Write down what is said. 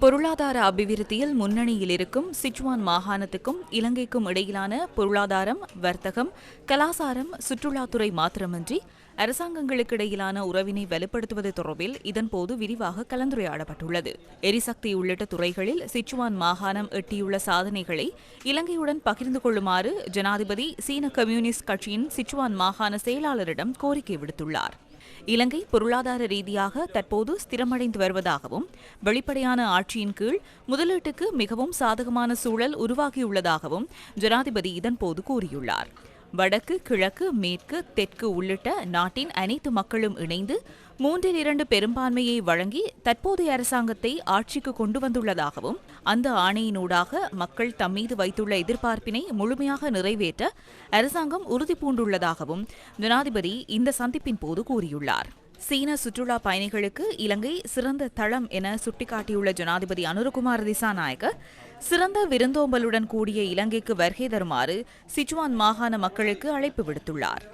பொருளாதார அபிவிருத்தியில் முன்னணியில் இருக்கும் சிச்சுவான் மாகாணத்துக்கும் இலங்கைக்கும் இடையிலான பொருளாதாரம், வர்த்தகம், கலாசாரம், சுற்றுலாத்துறை மாத்திரமின்றி அரசாங்கங்களுக்கு இடையிலான உறவினை வலுப்படுத்துவது தொடர்பில் இதன்போது விரிவாக கலந்துரையாடப்பட்டுள்ளது. எரிசக்தி உள்ளிட்ட துறைகளில் சிச்சுவான் மாகாணம் எட்டியுள்ள சாதனைகளை இலங்கையுடன் பகிர்ந்து கொள்ளுமாறு ஜனாதிபதி சீன கம்யூனிஸ்ட் கட்சியின் சிச்சுவான் மாகாண செயலாளரிடம் கோரிக்கை விடுத்துள்ளார். இலங்கை பொருளாதார ரீதியாக தற்போது ஸ்திரமடைந்து வருவதாகவும், வெளிப்படையான ஆட்சியின் கீழ் முதலீட்டுக்கு மிகவும் சாதகமான சூழல் உருவாகியுள்ளதாகவும் ஜனாதிபதி இதன்போது கூறியுள்ளார். வடக்கு, கிழக்கு, மேற்கு, தெற்கு உள்ளிட்ட நாட்டின் அனைத்து மக்களும் இணைந்து 2/3 பெரும்பான்மையை வழங்கி தற்போதைய அரசாங்கத்தை ஆட்சிக்கு கொண்டு வந்துள்ளதாகவும், அந்த ஆணையினூடாக மக்கள் தம்மீது வைத்துள்ள எதிர்பார்ப்பினை முழுமையாக நிறைவேற்ற அரசாங்கம் உறுதிபூண்டுள்ளதாகவும் ஜனாதிபதி இந்த சந்திப்பின் போது கூறியுள்ளார். சீன சுற்றுலா பயணிகளுக்கு இலங்கை சிறந்த தளம் என சுட்டிக்காட்டியுள்ள ஜனாதிபதி அனுரகுமார திசாநாயக்க, சிறந்த விருந்தோம்பலுடன் கூடிய இலங்கைக்கு வருகை தருமாறு சிச்சுவான் மாகாண மக்களுக்கு அழைப்பு விடுத்துள்ளார்.